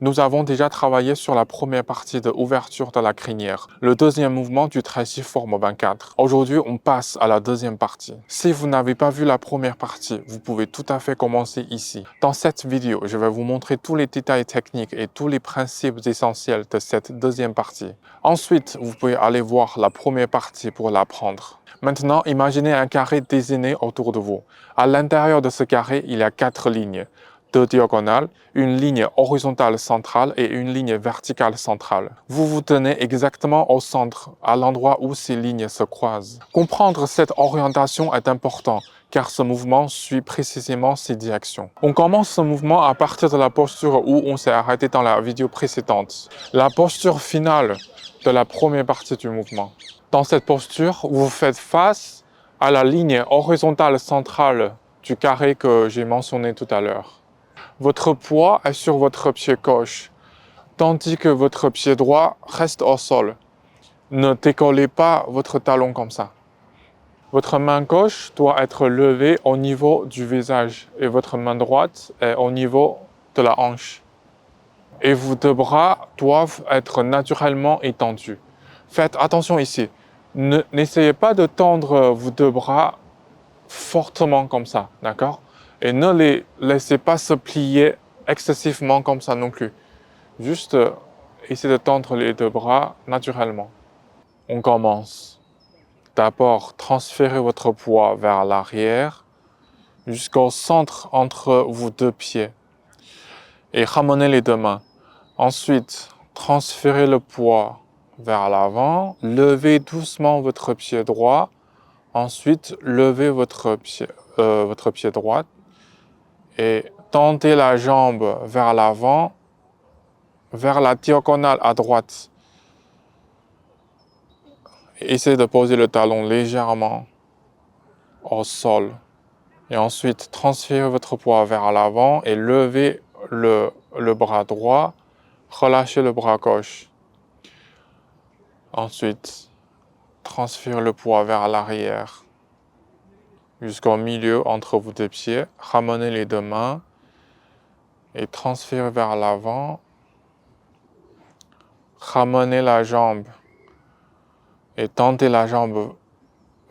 Nous avons déjà travaillé sur la première partie de ouverture de la crinière, le deuxième mouvement du tracéforme 24. Aujourd'hui, on passe à la deuxième partie. Si vous n'avez pas vu la première partie, vous pouvez tout à fait commencer ici. Dans cette vidéo, je vais vous montrer tous les détails techniques et tous les principes essentiels de cette deuxième partie. Ensuite, vous pouvez aller voir la première partie pour l'apprendre. Maintenant, imaginez un carré dessiné autour de vous. À l'intérieur de ce carré, il y a 4 lignes. 2 diagonales, une ligne horizontale centrale et une ligne verticale centrale. Vous vous tenez exactement au centre, à l'endroit où ces lignes se croisent. Comprendre cette orientation est important, car ce mouvement suit précisément ces directions. On commence ce mouvement à partir de la posture où on s'est arrêté dans la vidéo précédente. La posture finale de la première partie du mouvement. Dans cette posture, vous faites face à la ligne horizontale centrale du carré que j'ai mentionné tout à l'heure. Votre poids est sur votre pied gauche, tandis que votre pied droit reste au sol. Ne décollez pas votre talon comme ça. Votre main gauche doit être levée au niveau du visage et votre main droite est au niveau de la hanche. Et vos deux bras doivent être naturellement étendus. Faites attention ici. N'essayez pas de tendre vos deux bras fortement comme ça, d'accord? Et ne les laissez pas se plier excessivement comme ça non plus. Juste essayez de tendre les deux bras naturellement. On commence. D'abord, transférez votre poids vers l'arrière jusqu'au centre entre vos deux pieds et ramenez les deux mains. Ensuite, transférez le poids vers l'avant, levez doucement votre pied droit. Ensuite, levez votre pied droit et tendez la jambe vers l'avant, vers la diagonale à droite. Essayez de poser le talon légèrement au sol. Et ensuite, transférez votre poids vers l'avant et levez le bras droit. Relâchez le bras gauche. Ensuite, transférez le poids vers l'arrière jusqu'au milieu entre vos deux pieds. Ramenez les deux mains et transférez vers l'avant. Ramenez la jambe et tendez la jambe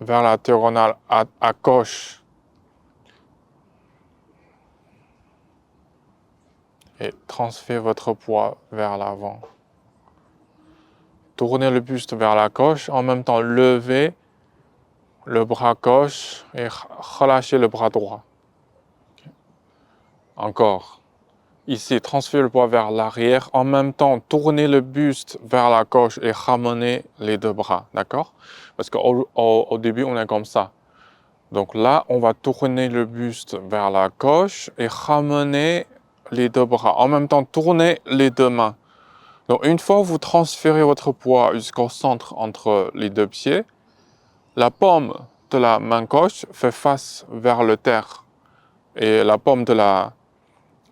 vers la diagonale à gauche. Et transférez votre poids vers l'avant. Tournez le buste vers la gauche, en même temps levez le bras gauche et relâchez le bras droit. Encore. Ici, transférez le poids vers l'arrière, en même temps tournez le buste vers la gauche et ramenez les deux bras, d'accord? Parce qu'au début, on est comme ça. Donc là, on va tourner le buste vers la gauche et ramener les deux bras. En même temps, tournez les deux mains. Donc une fois que vous transférez votre poids jusqu'au centre entre les deux pieds, la paume de la main gauche fait face vers le terre et la paume de la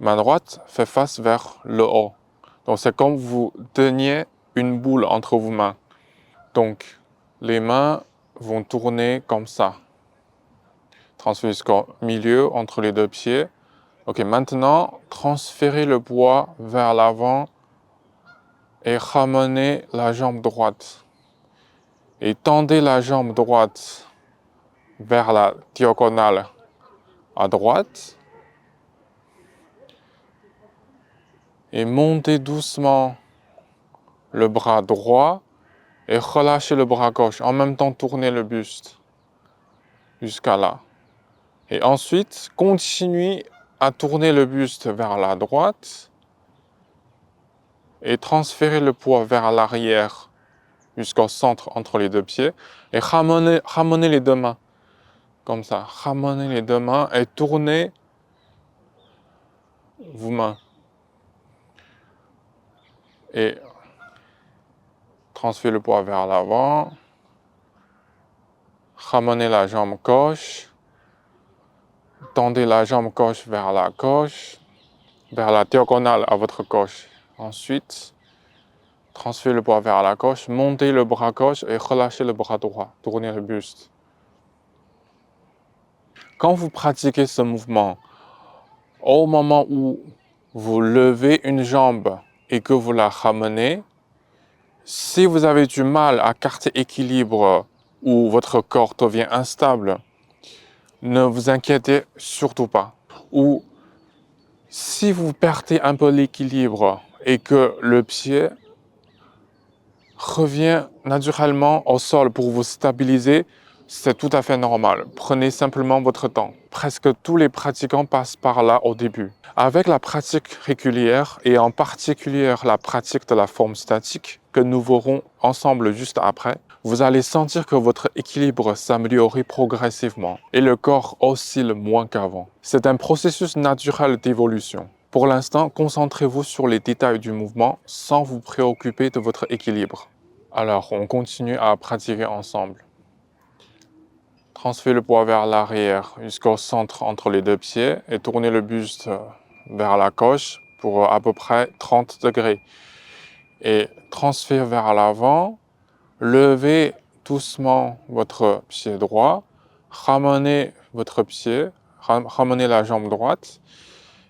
main droite fait face vers le haut. Donc c'est comme vous teniez une boule entre vos mains. Donc les mains vont tourner comme ça. Transférez jusqu'au milieu entre les deux pieds. Ok, maintenant transférez le poids vers l'avant et ramenez la jambe droite. Et tendez la jambe droite vers la diagonale à droite. Et montez doucement le bras droit et relâchez le bras gauche. En même temps, tournez le buste jusqu'à là. Et ensuite, continuez à tourner le buste vers la droite et transférez le poids vers l'arrière jusqu'au centre entre les deux pieds et ramenez les deux mains. Comme ça, ramenez les deux mains et tournez vos mains. Et transférez le poids vers l'avant. Ramenez la jambe gauche. Tendez la jambe gauche vers la gauche, vers la diagonale à votre gauche. Ensuite, transférez le poids vers la gauche, montez le bras gauche et relâchez le bras droit. Tournez le buste. Quand vous pratiquez ce mouvement, au moment où vous levez une jambe et que vous la ramenez, si vous avez du mal à garder équilibre ou votre corps devient instable, ne vous inquiétez surtout pas. Ou si vous perdez un peu l'équilibre et que le pied revient naturellement au sol pour vous stabiliser, c'est tout à fait normal. Prenez simplement votre temps. Presque tous les pratiquants passent par là au début. Avec la pratique régulière et en particulier la pratique de la forme statique que nous verrons ensemble juste après, vous allez sentir que votre équilibre s'améliore progressivement et le corps oscille moins qu'avant. C'est un processus naturel d'évolution. Pour l'instant, concentrez-vous sur les détails du mouvement sans vous préoccuper de votre équilibre. Alors, on continue à pratiquer ensemble. Transférez le poids vers l'arrière jusqu'au centre entre les deux pieds et tournez le buste vers la gauche pour à peu près 30 degrés. Et transférez vers l'avant, levez doucement votre pied droit, ramenez votre pied, ramenez la jambe droite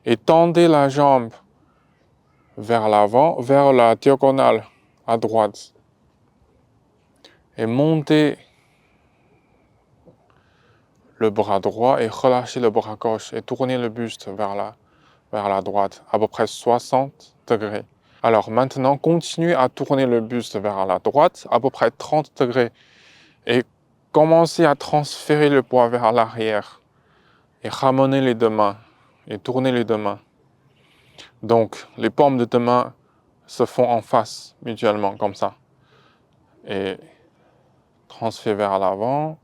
et tendez la jambe vers l'avant, vers la diagonale à droite. Et montez le bras droit et relâchez le bras gauche et tournez le buste vers la droite, à peu près 60 degrés. Alors maintenant, continuez à tourner le buste vers la droite, à peu près 30 degrés. Et commencez à transférer le poids vers l'arrière. Et ramenez les deux mains. Et tournez les deux mains. Donc, les paumes de deux mains se font en face, mutuellement, comme ça. Et transférez vers l'avant.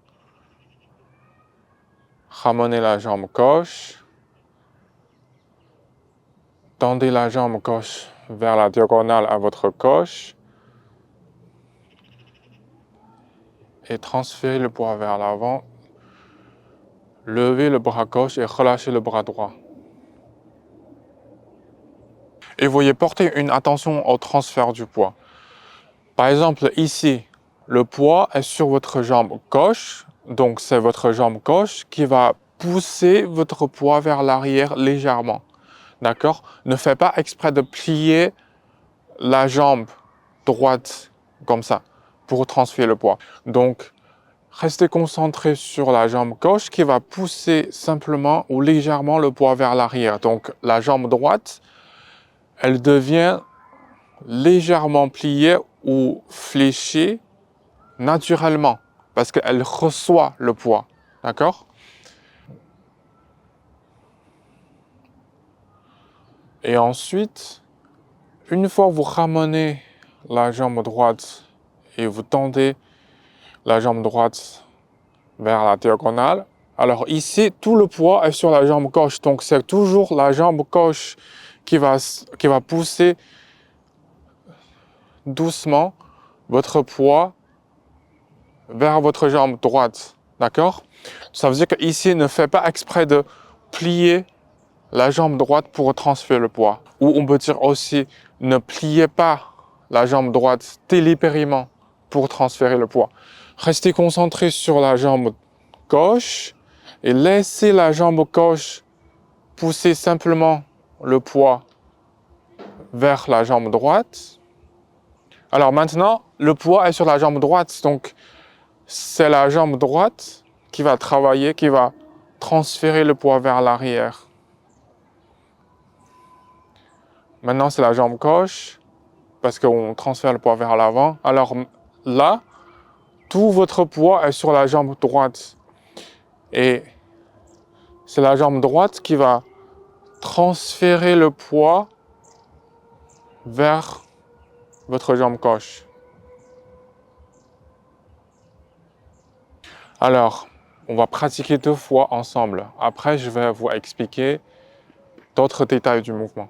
Ramenez la jambe gauche. Tendez la jambe gauche vers la diagonale à votre gauche. Et transférez le poids vers l'avant. Levez le bras gauche et relâchez le bras droit. Et veuillez porter une attention au transfert du poids. Par exemple, ici, le poids est sur votre jambe gauche. Donc, c'est votre jambe gauche qui va pousser votre poids vers l'arrière légèrement. D'accord? Ne faites pas exprès de plier la jambe droite comme ça pour transférer le poids. Donc, restez concentré sur la jambe gauche qui va pousser simplement ou légèrement le poids vers l'arrière. Donc, la jambe droite, elle devient légèrement pliée ou fléchée naturellement parce qu'elle reçoit le poids. D'accord? Et ensuite, une fois vous ramenez la jambe droite et vous tendez la jambe droite vers la diagonale, alors ici, tout le poids est sur la jambe gauche. Donc, c'est toujours la jambe gauche qui va pousser doucement votre poids vers votre jambe droite. D'accord? Ça veut dire qu'ici, ne faites pas exprès de plier la jambe droite pour transférer le poids. Ou on peut dire aussi, ne pliez pas la jambe droite délibérément pour transférer le poids. Restez concentré sur la jambe gauche et laissez la jambe gauche pousser simplement le poids vers la jambe droite. Alors maintenant, le poids est sur la jambe droite, donc c'est la jambe droite qui va travailler, qui va transférer le poids vers l'arrière. Maintenant, c'est la jambe gauche, parce qu'on transfère le poids vers l'avant. Alors là, tout votre poids est sur la jambe droite. Et c'est la jambe droite qui va transférer le poids vers votre jambe gauche. Alors, on va pratiquer 2 fois ensemble. Après, je vais vous expliquer d'autres détails du mouvement.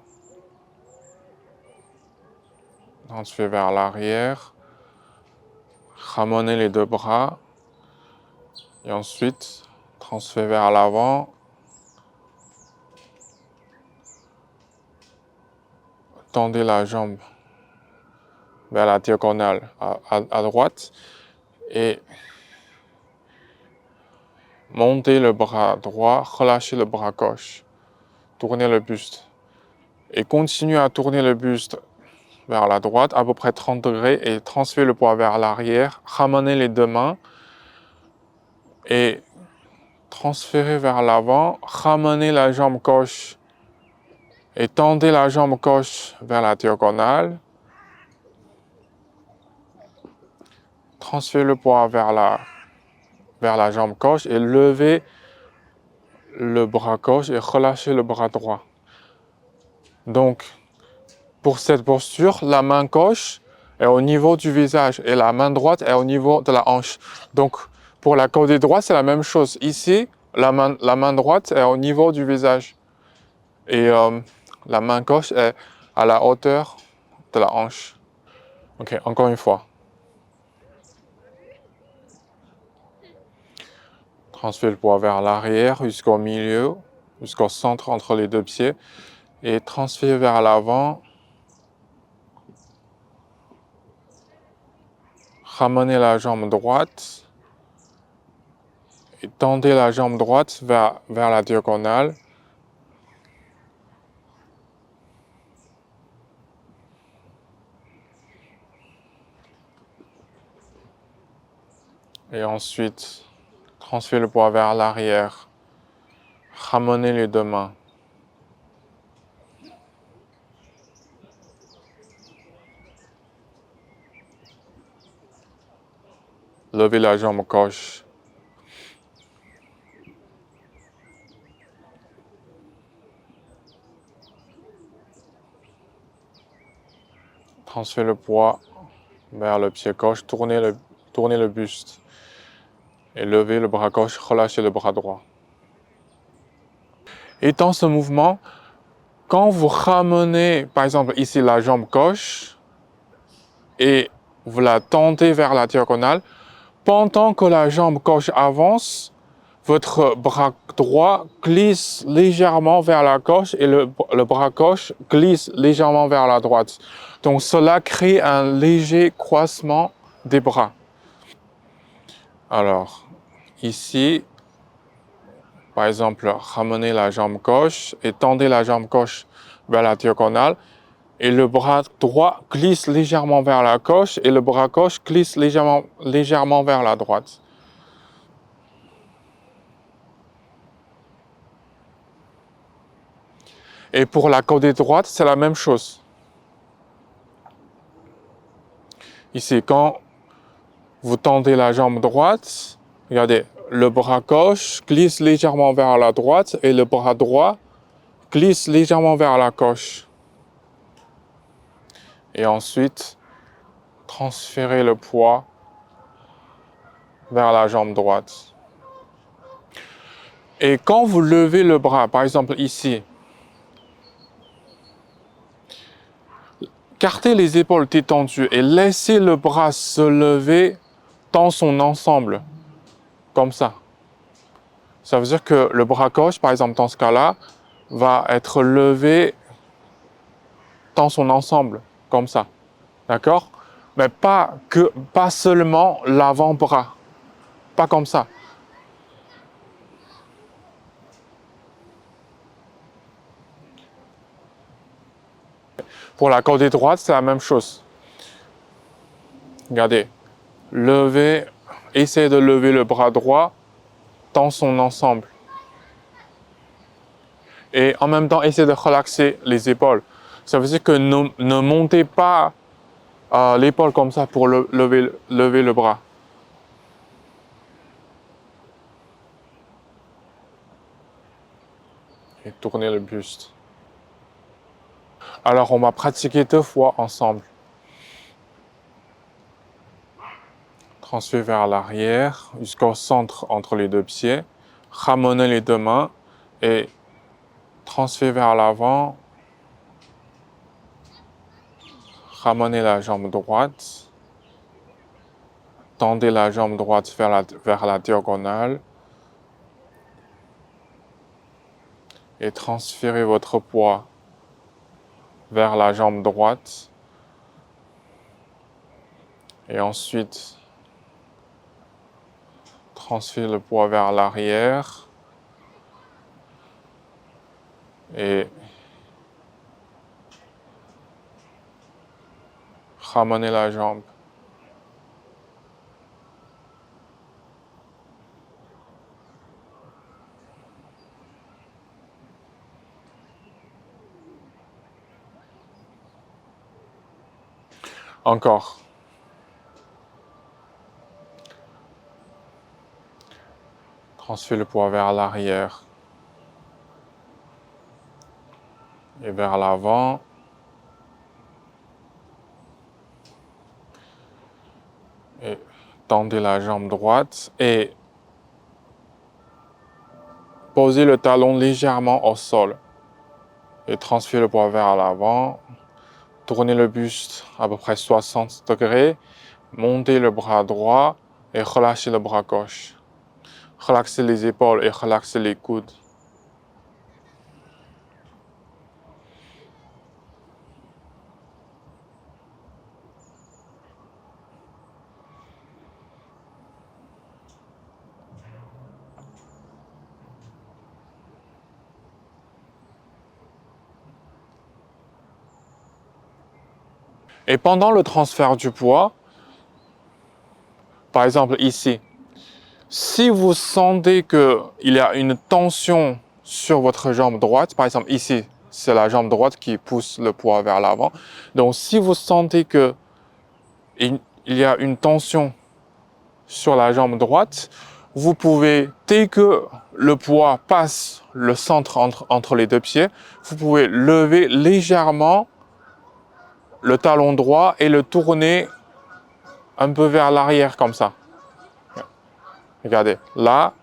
Transférez vers l'arrière. Ramenez les 2 bras. Et ensuite, transférez vers l'avant. Tendez la jambe vers la diagonale à droite. Et montez le bras droit, relâchez le bras gauche. Tournez le buste. Et continuez à tourner le buste vers la droite, à peu près 30 degrés, et transférez le poids vers l'arrière. Ramenez les deux mains et transférez vers l'avant. Ramenez la jambe gauche et tendez la jambe gauche vers la diagonale. Transférez le poids vers la jambe gauche et levez le bras gauche et relâchez le bras droit. Donc, pour cette posture, la main gauche est au niveau du visage et la main droite est au niveau de la hanche. Donc, pour la côté droite, c'est la même chose. Ici, la main droite est au niveau du visage et la main gauche est à la hauteur de la hanche. Ok, encore une fois. Transférez le poids vers l'arrière jusqu'au milieu, jusqu'au centre entre les deux pieds et transférez vers l'avant. Ramenez la jambe droite et tendez la jambe droite vers la diagonale. Et ensuite, transférez le poids vers l'arrière. Ramenez les deux mains. Levez la jambe gauche. Transférez le poids vers le pied gauche. Tournez le buste. Et levez le bras gauche, relâchez le bras droit. Et dans ce mouvement, quand vous ramenez, par exemple ici, la jambe gauche et vous la tendez vers la diagonale, pendant que la jambe gauche avance, votre bras droit glisse légèrement vers la gauche et le bras gauche glisse légèrement vers la droite. Donc cela crée un léger croisement des bras. Alors, ici, par exemple, ramenez la jambe gauche et tendez la jambe gauche vers la diagonale. Et le bras droit glisse légèrement vers la gauche et le bras gauche glisse légèrement vers la droite. Et pour la côté droite, c'est la même chose. Ici, quand vous tendez la jambe droite, regardez, le bras gauche glisse légèrement vers la droite et le bras droit glisse légèrement vers la gauche. Et ensuite, transférez le poids vers la jambe droite. Et quand vous levez le bras, par exemple ici, gardez les épaules détendues et laissez le bras se lever dans son ensemble, comme ça. Ça veut dire que le bras gauche, par exemple dans ce cas-là, va être levé dans son ensemble, comme ça. D'accord? Mais pas seulement l'avant-bras. Pas comme ça. Pour la côté droite, c'est la même chose. Regardez. Essayez de lever le bras droit dans son ensemble. Et en même temps, essayez de relaxer les épaules. Ça veut dire que ne montez pas l'épaule comme ça pour lever le bras. Et tournez le buste. Alors, on va pratiquer 2 fois ensemble. Transférez vers l'arrière jusqu'au centre entre les deux pieds. Ramenez les deux mains et transférez vers l'avant. Ramenez la jambe droite. Tendez la jambe droite vers la diagonale. Et transférez votre poids vers la jambe droite. Et ensuite, transférez le poids vers l'arrière. Et ramenez la jambe. Encore. Transférez le poids vers l'arrière et vers l'avant. Et tendez la jambe droite et posez le talon légèrement au sol. Et transférez le poids vers l'avant. Tournez le buste à peu près 60 degrés. Montez le bras droit et relâchez le bras gauche. Relaxez les épaules et relaxez les coudes. Et pendant le transfert du poids, par exemple ici, si vous sentez qu'il y a une tension sur votre jambe droite, par exemple ici, c'est la jambe droite qui pousse le poids vers l'avant. Donc si vous sentez qu'il y a une tension sur la jambe droite, vous pouvez, dès que le poids passe le centre entre les deux pieds, vous pouvez lever légèrement le talon droit et le tourner un peu vers l'arrière comme ça. Regardez, là,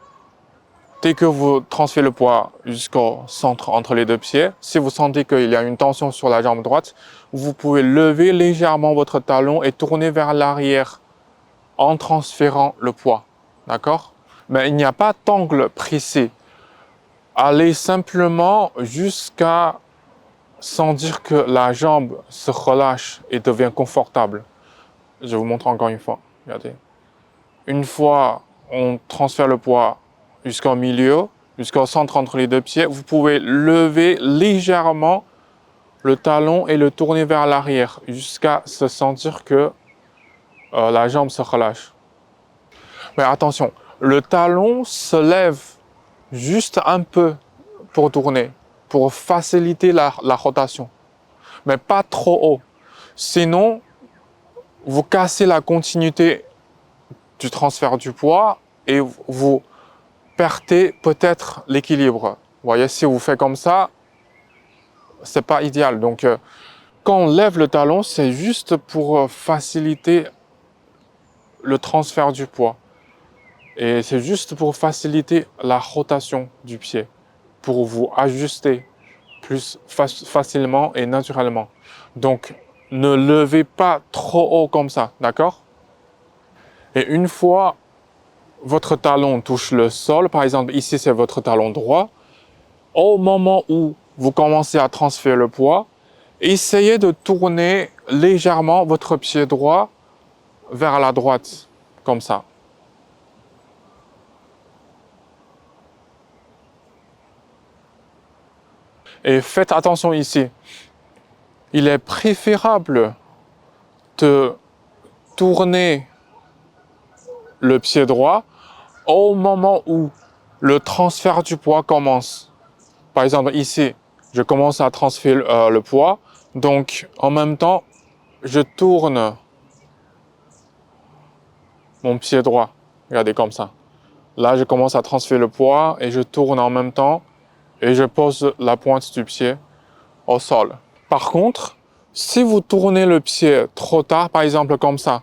dès que vous transférez le poids jusqu'au centre entre les deux pieds, si vous sentez qu'il y a une tension sur la jambe droite, vous pouvez lever légèrement votre talon et tourner vers l'arrière en transférant le poids. D'accord? Mais il n'y a pas d'angle précis. Allez simplement jusqu'à sentir que la jambe se relâche et devient confortable. Je vous montre encore une fois. Regardez. Une fois on transfère le poids jusqu'au milieu, jusqu'au centre entre les deux pieds, vous pouvez lever légèrement le talon et le tourner vers l'arrière jusqu'à se sentir que la jambe se relâche. Mais attention, le talon se lève juste un peu pour tourner, pour faciliter la rotation, mais pas trop haut. Sinon, vous cassez la continuité du transfert du poids et vous perdez peut-être l'équilibre. Vous voyez, si vous faites comme ça, c'est pas idéal. Donc, quand on lève le talon, c'est juste pour faciliter le transfert du poids. Et c'est juste pour faciliter la rotation du pied, pour vous ajuster plus facilement et naturellement. Donc, ne levez pas trop haut comme ça, d'accord? Et une fois votre talon touche le sol, par exemple ici c'est votre talon droit, au moment où vous commencez à transférer le poids, essayez de tourner légèrement votre pied droit vers la droite, comme ça. Et faites attention ici, il est préférable de tourner le pied droit au moment où le transfert du poids commence. Par exemple, ici, je commence à transférer le poids, donc en même temps, je tourne mon pied droit. Regardez comme ça. Là, je commence à transférer le poids et je tourne en même temps et je pose la pointe du pied au sol. Par contre, si vous tournez le pied trop tard, par exemple comme ça,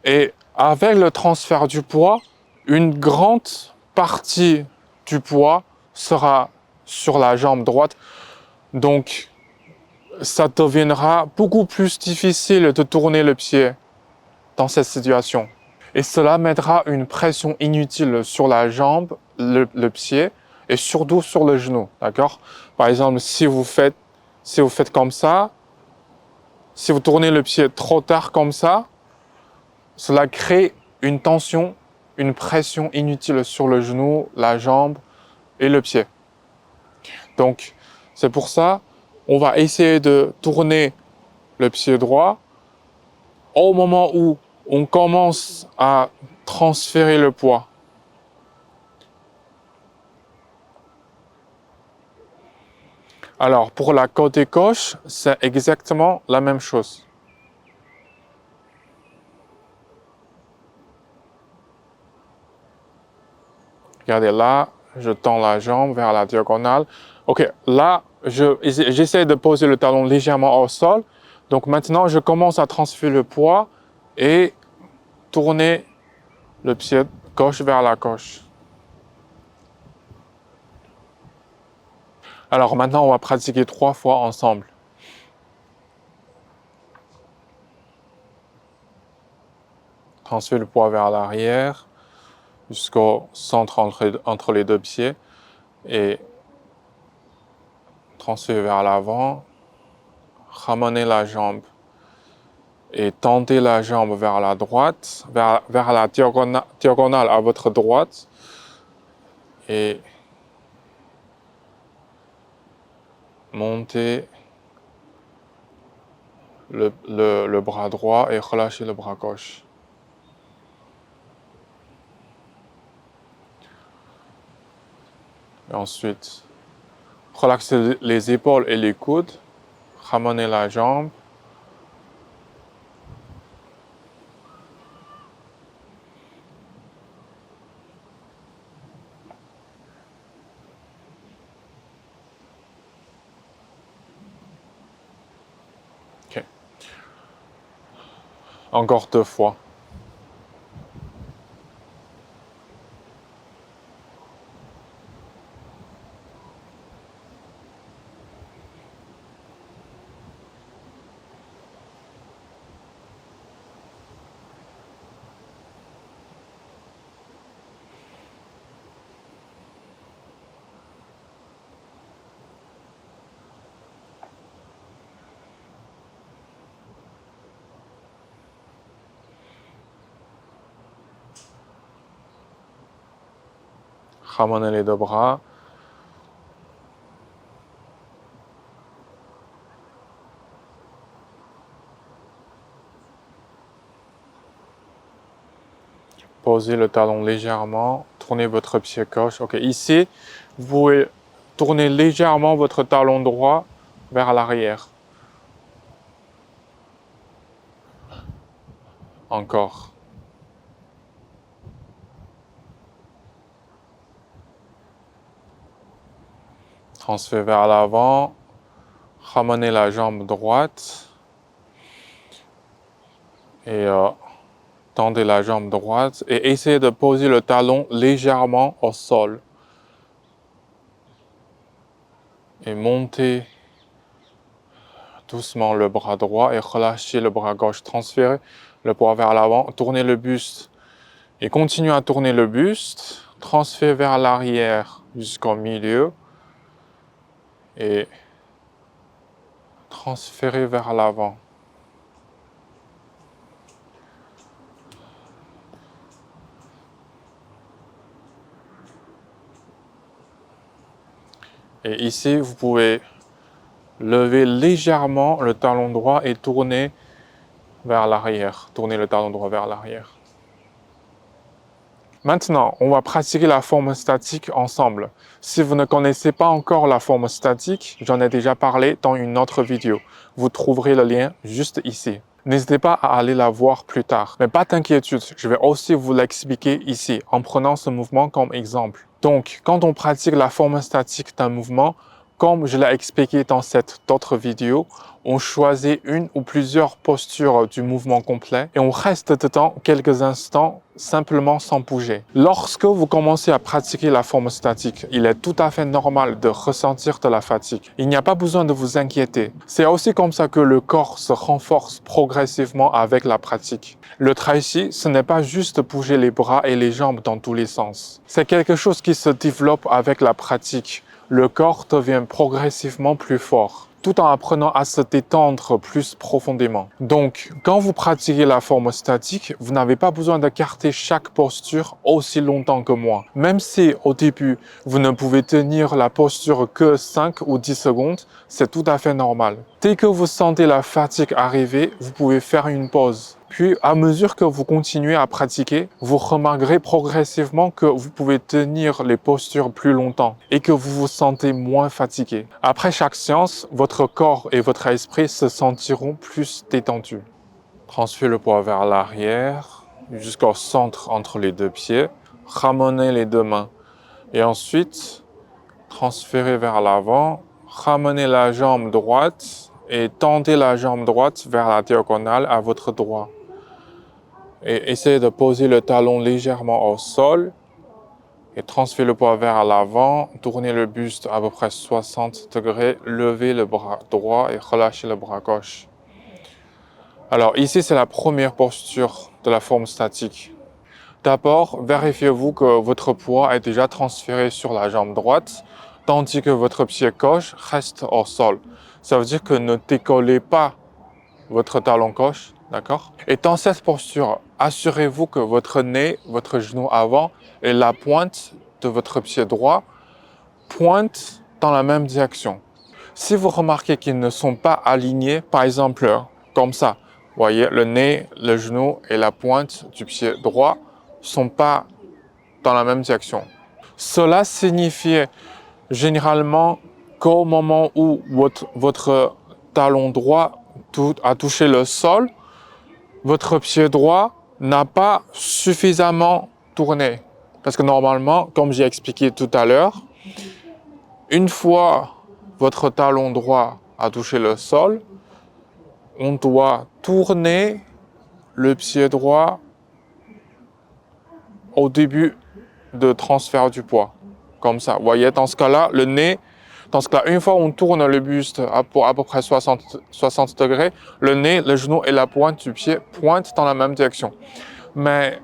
et avec le transfert du poids, une grande partie du poids sera sur la jambe droite. Donc, ça deviendra beaucoup plus difficile de tourner le pied dans cette situation. Et cela mettra une pression inutile sur la jambe, le pied et surtout sur le genou. D'accord? Par exemple, si vous faites comme ça, si vous tournez le pied trop tard comme ça, cela crée une tension, une pression inutile sur le genou, la jambe et le pied. Donc, c'est pour ça, on va essayer de tourner le pied droit. Au moment où on commence à transférer le poids, alors pour la côté gauche, c'est exactement la même chose. Regardez là, je tends la jambe vers la diagonale. Ok, là, j'essaie de poser le talon légèrement au sol. Donc maintenant, je commence à transférer le poids et tourner le pied gauche vers la gauche. Alors maintenant, on va pratiquer 3 fois ensemble. Transférer le poids vers l'arrière jusqu'au centre entre les deux pieds et transférer vers l'avant. Ramener la jambe et tendez la jambe vers la droite, vers la diagonale à votre droite et montez le bras droit et relâchez le bras gauche. Et ensuite, relaxez les épaules et les coudes, ramenez la jambe. Okay. Encore 2 fois. Ramenez les 2 bras. Posez le talon légèrement, tournez votre pied gauche. Ok, ici, vous pouvez tourner légèrement votre talon droit vers l'arrière. Encore. Transfert vers l'avant. Ramenez la jambe droite. Et tendez la jambe droite. Et essayez de poser le talon légèrement au sol. Et montez doucement le bras droit et relâchez le bras gauche. Transférez le poids vers l'avant. Tournez le buste. Et continuez à tourner le buste. Transférez vers l'arrière jusqu'au milieu. Et transférez vers l'avant. Et ici, vous pouvez lever légèrement le talon droit et tourner vers l'arrière. Tournez le talon droit vers l'arrière. Maintenant, on va pratiquer la forme statique ensemble. Si vous ne connaissez pas encore la forme statique, j'en ai déjà parlé dans une autre vidéo. Vous trouverez le lien juste ici. N'hésitez pas à aller la voir plus tard. Mais pas d'inquiétude, je vais aussi vous l'expliquer ici, en prenant ce mouvement comme exemple. Donc, quand on pratique la forme statique d'un mouvement, comme je l'ai expliqué dans cette autre vidéo, on choisit une ou plusieurs postures du mouvement complet et on reste dedans quelques instants simplement sans bouger. Lorsque vous commencez à pratiquer la forme statique, il est tout à fait normal de ressentir de la fatigue. Il n'y a pas besoin de vous inquiéter. C'est aussi comme ça que le corps se renforce progressivement avec la pratique. Le tai chi, ce n'est pas juste bouger les bras et les jambes dans tous les sens. C'est quelque chose qui se développe avec la pratique. Le corps devient progressivement plus fort. tout en apprenant à se détendre plus profondément. Donc, quand vous pratiquez la forme statique, vous n'avez pas besoin d'écarter chaque posture aussi longtemps que moi. Même si au début, vous ne pouvez tenir la posture que 5 ou 10 secondes, c'est tout à fait normal. Dès que vous sentez la fatigue arriver, vous pouvez faire une pause. Puis, à mesure que vous continuez à pratiquer, vous remarquerez progressivement que vous pouvez tenir les postures plus longtemps et que vous vous sentez moins fatigué. Après chaque séance, votre corps et votre esprit se sentiront plus détendus. Transférez le poids vers l'arrière, jusqu'au centre entre les deux pieds. Ramenez les deux mains. Et ensuite, transférez vers l'avant. Ramenez la jambe droite et tendez la jambe droite vers la diagonale à votre droit. Et essayez de poser le talon légèrement au sol et transférez le poids vers l'avant, tournez le buste à peu près 60 degrés, levez le bras droit et relâchez le bras gauche. Alors ici, c'est la première posture de la forme statique. D'abord, vérifiez-vous que votre poids est déjà transféré sur la jambe droite, tandis que votre pied gauche reste au sol. Ça veut dire que ne décollez pas votre talon gauche, d'accord? Et dans cette posture, assurez-vous que votre nez, votre genou avant et la pointe de votre pied droit pointent dans la même direction. Si vous remarquez qu'ils ne sont pas alignés, par exemple comme ça, vous voyez, le nez, le genou et la pointe du pied droit ne sont pas dans la même direction. Cela signifie généralement qu'au moment où votre talon droit a touché le sol, votre pied droit n'a pas suffisamment tourné. Parce que normalement, comme j'ai expliqué tout à l'heure, une fois votre talon droit a touché le sol, on doit tourner le pied droit au début de transfert du poids. Comme ça. Vous voyez, dans ce cas-là, le nez, dans ce cas, une fois on tourne le buste pour à peu près 60 degrés, le nez, le genou et la pointe du pied pointent dans la même direction. Mais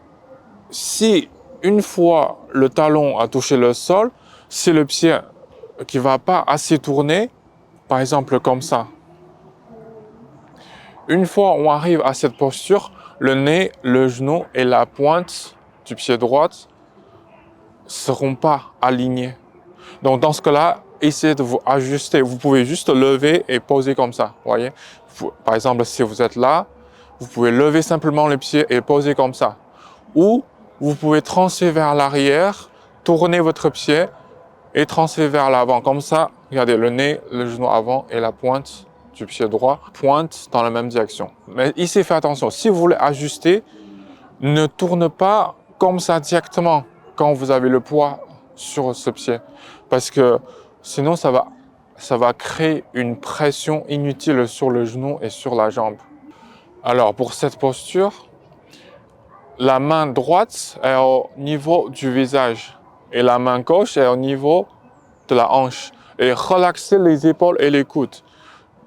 si une fois le talon a touché le sol, c'est le pied qui ne va pas assez tourner, par exemple comme ça. Une fois on arrive à cette posture, le nez, le genou et la pointe du pied droit ne seront pas alignés. Donc dans ce cas-là, essayez de vous ajuster. Vous pouvez juste lever et poser comme ça. Voyez. Par exemple, si vous êtes là, vous pouvez lever simplement les pieds et poser comme ça. Ou vous pouvez transférer vers l'arrière, tourner votre pied et transférer vers l'avant. Comme ça, regardez, le nez, le genou avant et la pointe du pied droit pointent dans la même direction. Mais ici, faites attention. Si vous voulez ajuster, ne tourne pas comme ça directement quand vous avez le poids sur ce pied. Parce que sinon, ça va créer une pression inutile sur le genou et sur la jambe. Alors, pour cette posture, la main droite est au niveau du visage et la main gauche est au niveau de la hanche. Et relaxez les épaules et les coudes.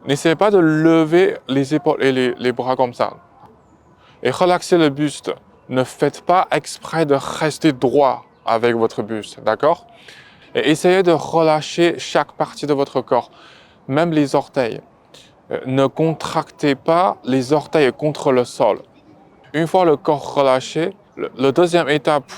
N'essayez pas de lever les épaules et les bras comme ça. Et relaxez le buste. Ne faites pas exprès de rester droit avec votre buste, d'accord? Et essayez de relâcher chaque partie de votre corps, même les orteils. Ne contractez pas les orteils contre le sol. Une fois le corps relâché, la deuxième étape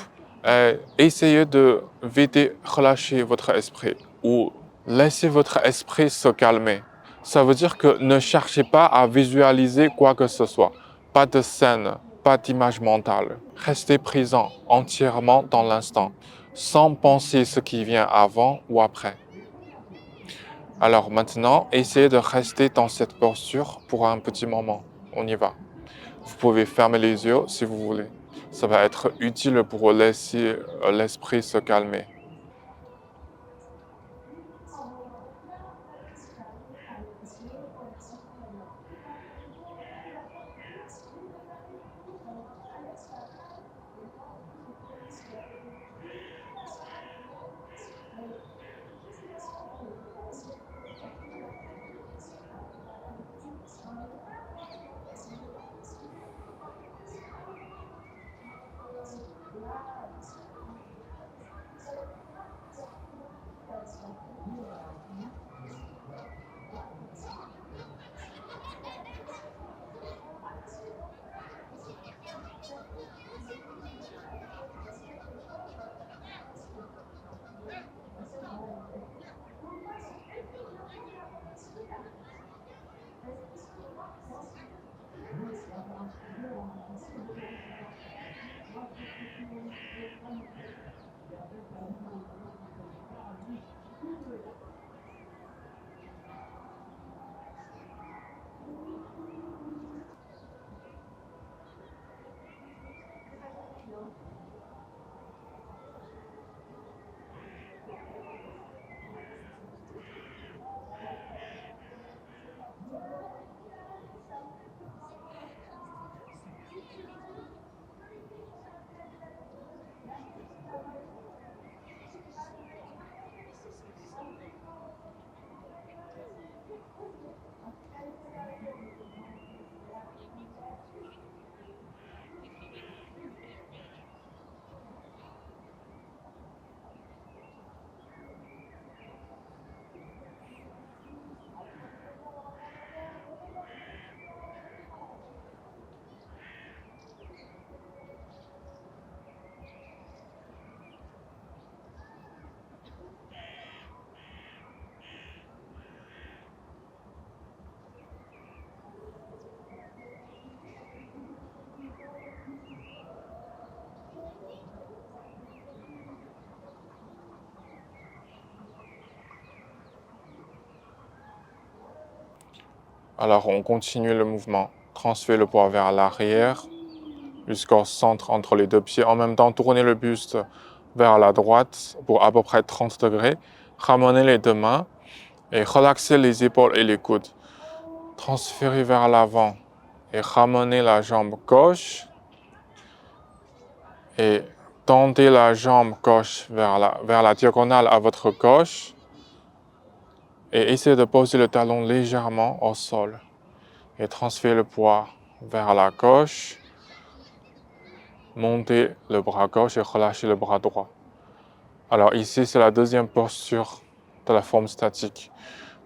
est essayer de vider, relâcher votre esprit ou laisser votre esprit se calmer. Ça veut dire que ne cherchez pas à visualiser quoi que ce soit. Pas de scène, pas d'image mentale. Restez présent entièrement dans l'instant, sans penser ce qui vient avant ou après. Alors maintenant, essayez de rester dans cette posture pour un petit moment. On y va. Vous pouvez fermer les yeux si vous voulez. Ça va être utile pour laisser l'esprit se calmer. Alors, on continue le mouvement. Transférez le poids vers l'arrière jusqu'au centre entre les deux pieds. En même temps, tournez le buste vers la droite pour à peu près 30 degrés. Ramenez les deux mains et relaxez les épaules et les coudes. Transférez vers l'avant et ramenez la jambe gauche. Et tendez la jambe gauche vers la diagonale à votre gauche. Et essayez de poser le talon légèrement au sol. Et transférez le poids vers la gauche. Montez le bras gauche et relâchez le bras droit. Alors ici, c'est la deuxième posture de la forme statique.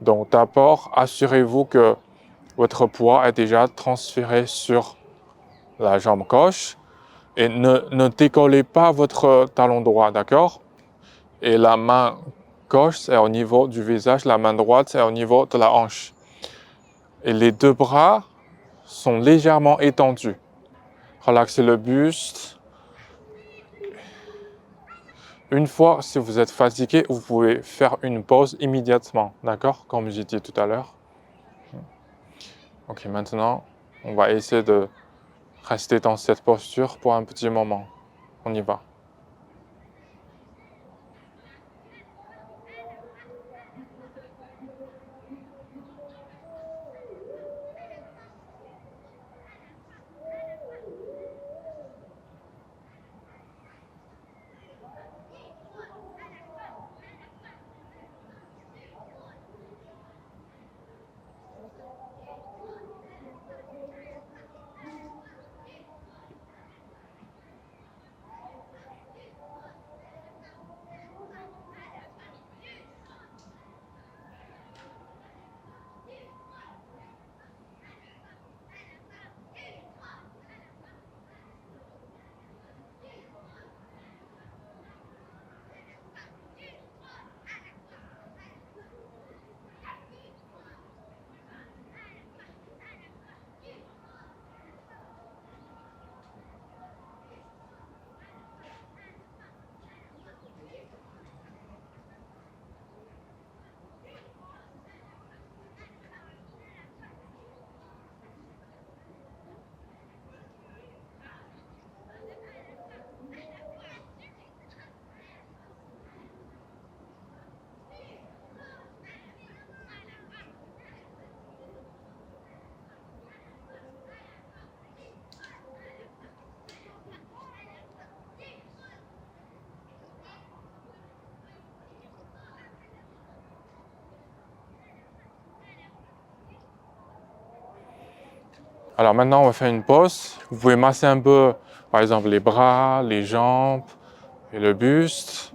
Donc d'abord, assurez-vous que votre poids est déjà transféré sur la jambe gauche et ne décollez pas votre talon droit, d'accord? Et la main gauche, c'est au niveau du visage, la main droite, c'est au niveau de la hanche. Et les deux bras sont légèrement étendus. Relaxez le buste. Une fois, si vous êtes fatigué, vous pouvez faire une pause immédiatement, d'accord? Comme j'ai dit tout à l'heure. Ok, maintenant, on va essayer de rester dans cette posture pour un petit moment. On y va. Alors maintenant, on va faire une pause. Vous pouvez masser un peu, par exemple, les bras, les jambes et le buste.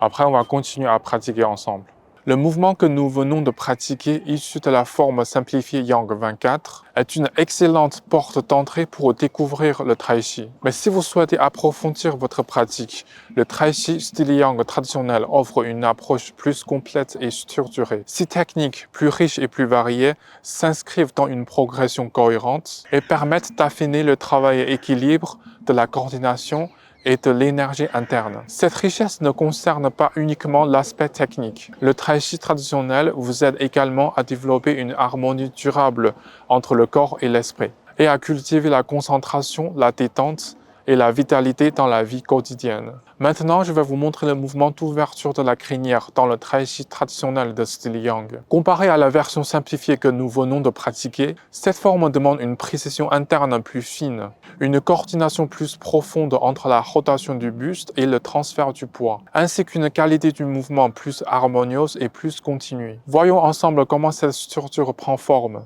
Après, on va continuer à pratiquer ensemble. Le mouvement que nous venons de pratiquer, issu de la forme simplifiée Yang 24, est une excellente porte d'entrée pour découvrir le Tai Chi. Mais si vous souhaitez approfondir votre pratique, le Tai Chi style Yang traditionnel offre une approche plus complète et structurée. Ces techniques, plus riches et plus variées, s'inscrivent dans une progression cohérente et permettent d'affiner le travail et équilibre de la coordination et de l'énergie interne. Cette richesse ne concerne pas uniquement l'aspect technique. Le Tai Chi traditionnel vous aide également à développer une harmonie durable entre le corps et l'esprit et à cultiver la concentration, la détente et la vitalité dans la vie quotidienne. Maintenant, je vais vous montrer le mouvement d'ouverture de la crinière dans le Tai Chi traditionnel de style Yang. Comparé à la version simplifiée que nous venons de pratiquer, cette forme demande une précision interne plus fine, une coordination plus profonde entre la rotation du buste et le transfert du poids, ainsi qu'une qualité du mouvement plus harmonieuse et plus continue. Voyons ensemble comment cette structure prend forme.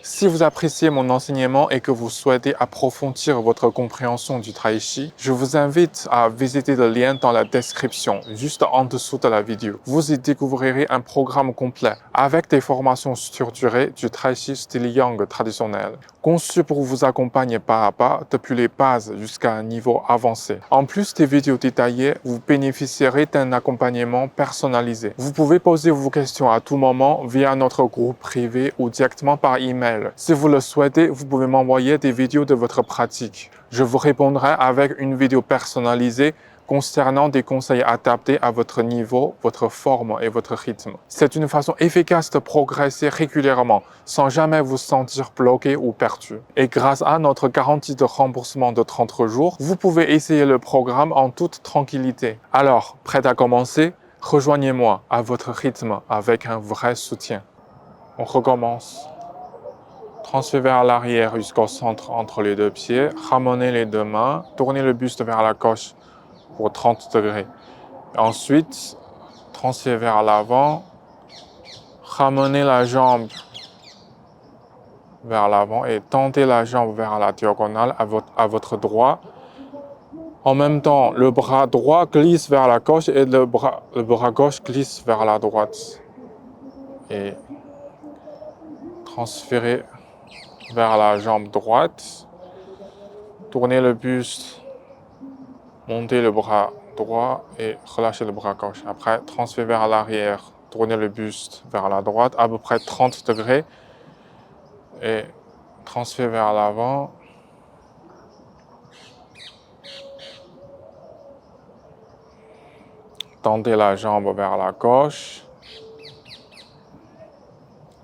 Si vous appréciez mon enseignement et que vous souhaitez approfondir votre compréhension du Tai Chi, je vous invite à visiter le lien dans la description, juste en dessous de la vidéo. Vous y découvrirez un programme complet avec des formations structurées du Tai Chi style Yang traditionnel, conçu pour vous accompagner pas à pas depuis les bases jusqu'à un niveau avancé. En plus des vidéos détaillées, vous bénéficierez d'un accompagnement personnalisé. Vous pouvez poser vos questions à tout moment via notre groupe privé ou directement par email. Si vous le souhaitez, vous pouvez m'envoyer des vidéos de votre pratique. Je vous répondrai avec une vidéo personnalisée concernant des conseils adaptés à votre niveau, votre forme et votre rythme. C'est une façon efficace de progresser régulièrement sans jamais vous sentir bloqué ou perdu. Et grâce à notre garantie de remboursement de 30 jours, vous pouvez essayer le programme en toute tranquillité. Alors, prêt à commencer? Rejoignez-moi à votre rythme avec un vrai soutien. On recommence. Transfert vers l'arrière jusqu'au centre entre les deux pieds. Ramenez les deux mains. Tournez le buste vers la gauche pour 30 degrés. Ensuite, transfert vers l'avant. Ramenez la jambe vers l'avant et tendez la jambe vers la diagonale à votre droit. En même temps, le bras droit glisse vers la gauche et le bras gauche glisse vers la droite. Et transférez vers la jambe droite. Tournez le buste. Montez le bras droit et relâchez le bras gauche. Après, transfert vers l'arrière. Tournez le buste vers la droite à peu près 30 degrés. Et transfert vers l'avant. Tendez la jambe vers la gauche.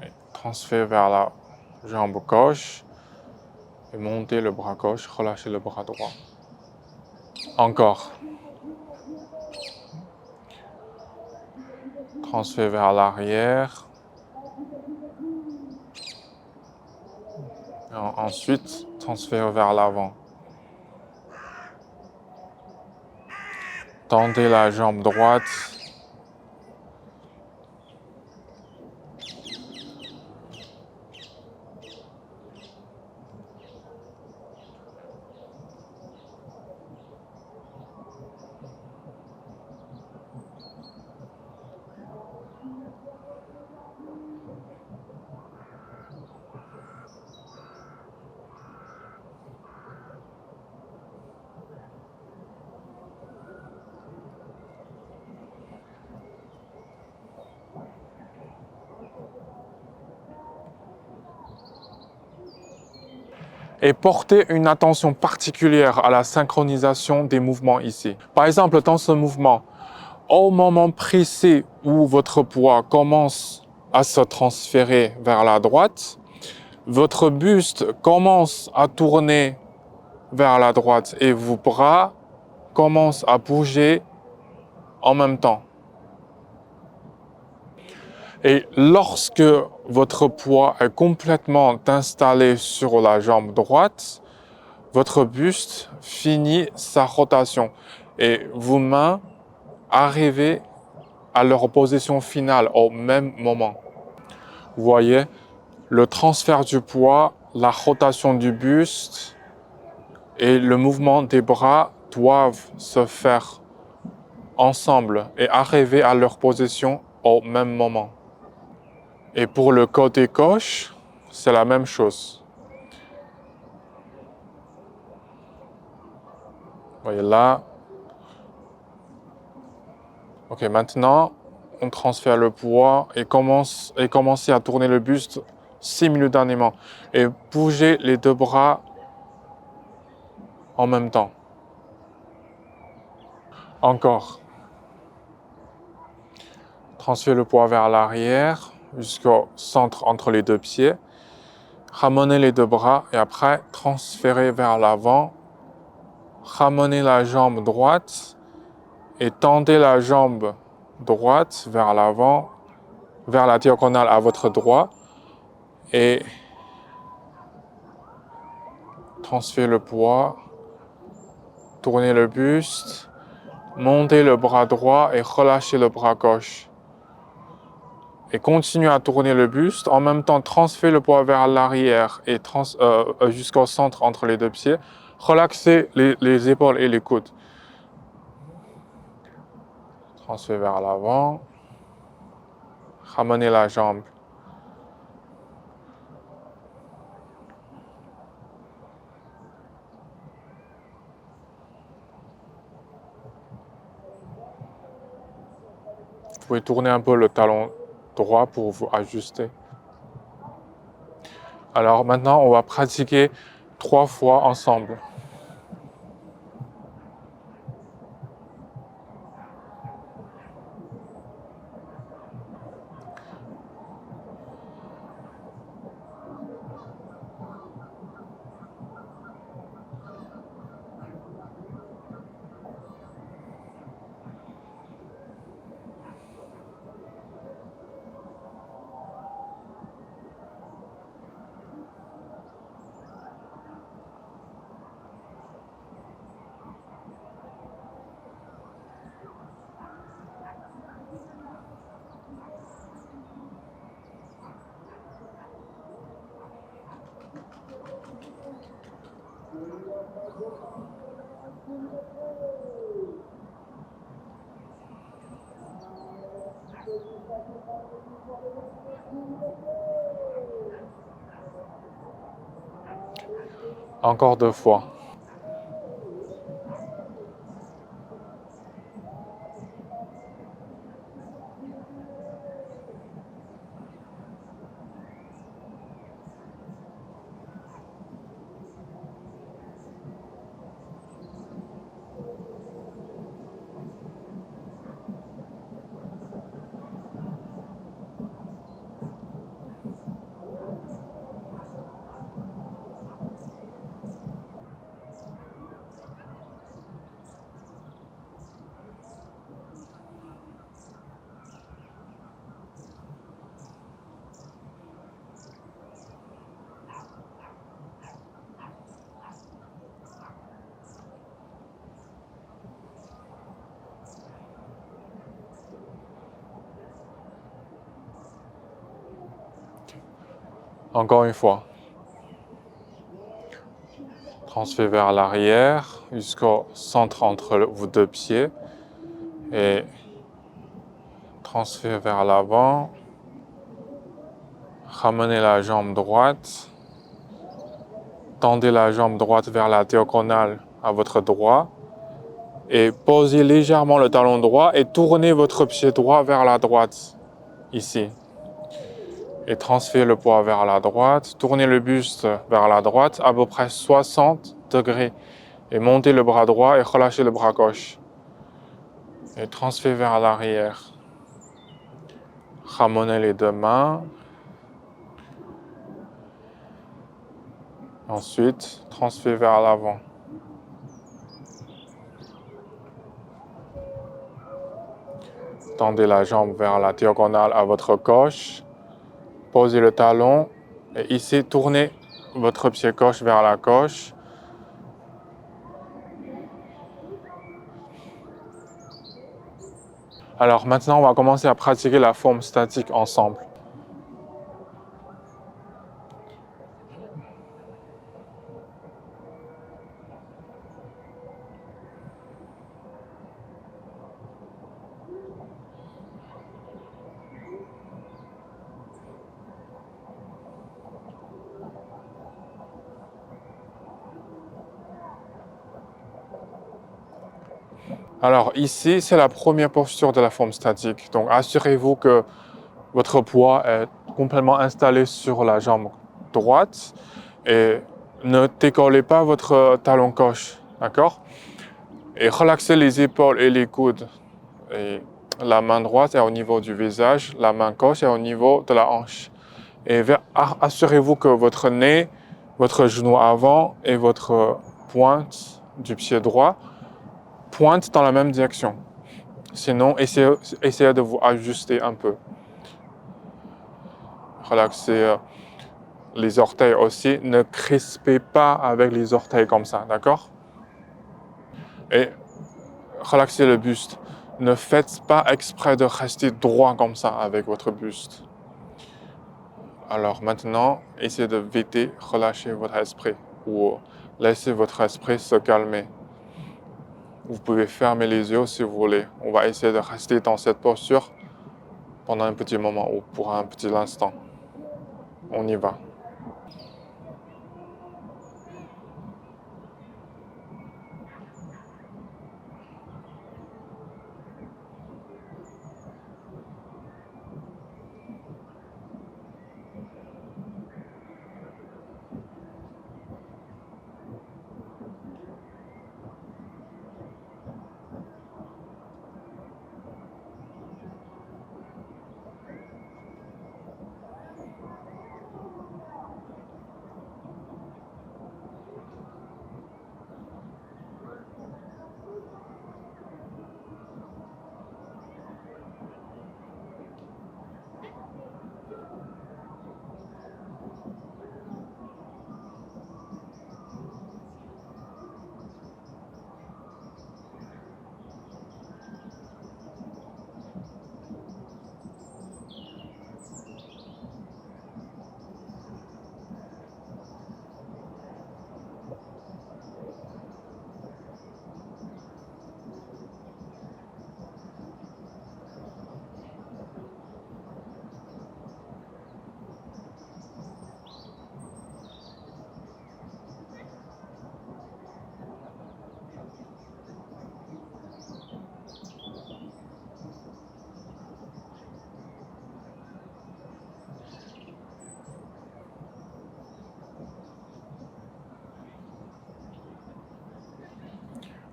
Et transfert vers la jambe gauche. Et montez le bras gauche, relâchez le bras droit. Encore. Transfert vers l'arrière. Ensuite, transfert vers l'avant. Tendez la jambe droite. Et portez une attention particulière à la synchronisation des mouvements ici. Par exemple, dans ce mouvement, au moment précis où votre poids commence à se transférer vers la droite, votre buste commence à tourner vers la droite et vos bras commencent à bouger en même temps. Et lorsque votre poids est complètement installé sur la jambe droite, votre buste finit sa rotation et vos mains arrivent à leur position finale au même moment. Vous voyez, le transfert du poids, la rotation du buste et le mouvement des bras doivent se faire ensemble et arriver à leur position au même moment. Et pour le côté gauche, c'est la même chose. Vous voyez là. Ok, maintenant, on transfère le poids et commencez à tourner le buste simultanément. Et bougez les deux bras en même temps. Encore. Transférez le poids vers l'arrière jusqu'au centre entre les deux pieds. Ramenez les deux bras et après, transférez vers l'avant. Ramenez la jambe droite et tendez la jambe droite vers l'avant, vers la diagonale à votre droit. Et transférez le poids. Tournez le buste. Montez le bras droit et relâchez le bras gauche. Et continuez à tourner le buste. En même temps, transférez le poids vers l'arrière et jusqu'au centre entre les deux pieds. Relaxez les épaules et les coudes. Transférez vers l'avant. Ramenez la jambe. Vous pouvez tourner un peu le talon droit pour vous ajuster. Alors maintenant, on va pratiquer 3 fois ensemble. Encore 2 fois. Encore une fois. Transfert vers l'arrière jusqu'au centre entre vos deux pieds. Et transfert vers l'avant. Ramenez la jambe droite. Tendez la jambe droite vers la diagonale à votre droit. Et posez légèrement le talon droit et tournez votre pied droit vers la droite, ici. Et transférez le poids vers la droite. Tournez le buste vers la droite à peu près 60 degrés. Et montez le bras droit et relâchez le bras gauche. Et transférez vers l'arrière. Ramenez les deux mains. Ensuite, transférez vers l'avant. Tendez la jambe vers la diagonale à votre gauche. Posez le talon. Et ici, tournez votre pied gauche vers la gauche. Alors maintenant, on va commencer à pratiquer la forme statique ensemble. Alors ici, c'est la première posture de la forme statique. Donc assurez-vous que votre poids est complètement installé sur la jambe droite et ne décollez pas votre talon gauche, d'accord? Et relaxez les épaules et les coudes. Et la main droite est au niveau du visage, la main gauche est au niveau de la hanche. Et assurez-vous que votre nez, votre genou avant et votre pointe du pied droit pointent dans la même direction. Sinon, essayez de vous ajuster un peu. Relaxez les orteils aussi. Ne crispez pas avec les orteils comme ça, d'accord? Et relaxez le buste. Ne faites pas exprès de rester droit comme ça avec votre buste. Alors maintenant, essayez de vider, relâcher votre esprit ou laissez votre esprit se calmer. Vous pouvez fermer les yeux si vous voulez. On va essayer de rester dans cette posture pendant un petit moment ou pour un petit instant. On y va.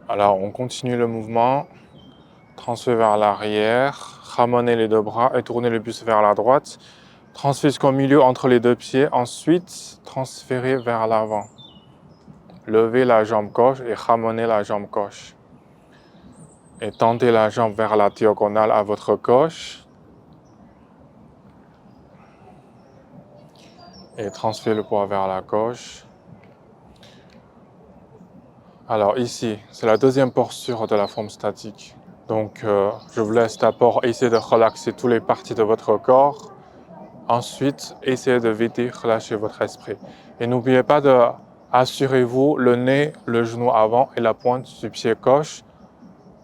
Alors, on continue le mouvement. Transfert vers l'arrière. Ramenez les deux bras et tournez le buste vers la droite. Transférez jusqu'au milieu entre les deux pieds. Ensuite, transférez vers l'avant. Levez la jambe gauche et ramenez la jambe gauche. Et tendez la jambe vers la diagonale à votre gauche. Et transférez le poids vers la gauche. Alors ici, c'est la deuxième posture de la forme statique. Donc, je vous laisse d'abord essayer de relaxer toutes les parties de votre corps. Ensuite, essayez de vite relâcher votre esprit. Et n'oubliez pas de assurez-vous le nez, le genou avant et la pointe du pied gauche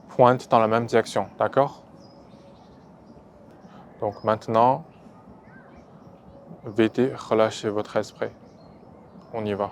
pointe dans la même direction, d'accord? Donc maintenant, vite relâchez votre esprit. On y va.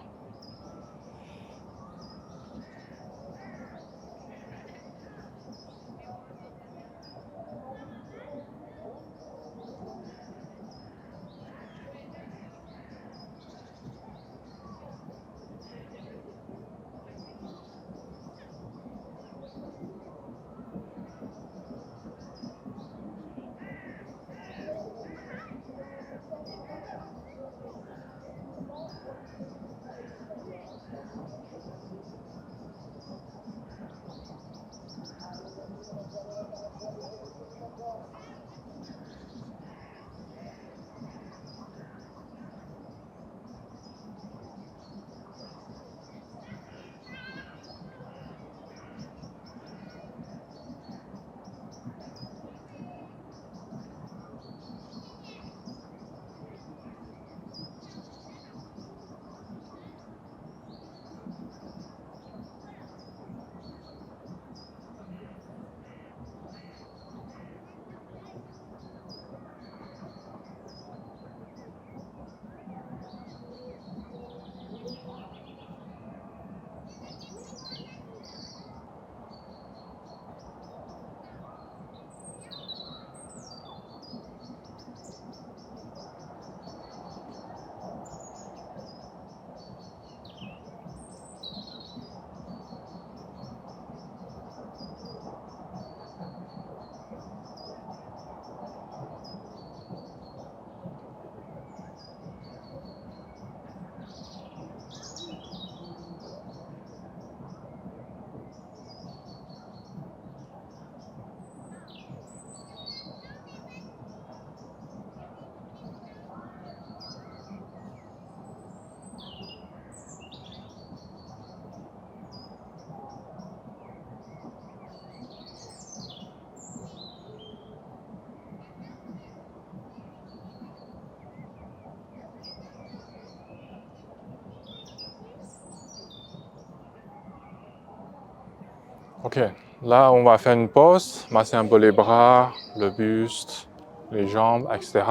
Ok, là on va faire une pause, masser un peu les bras, le buste, les jambes, etc.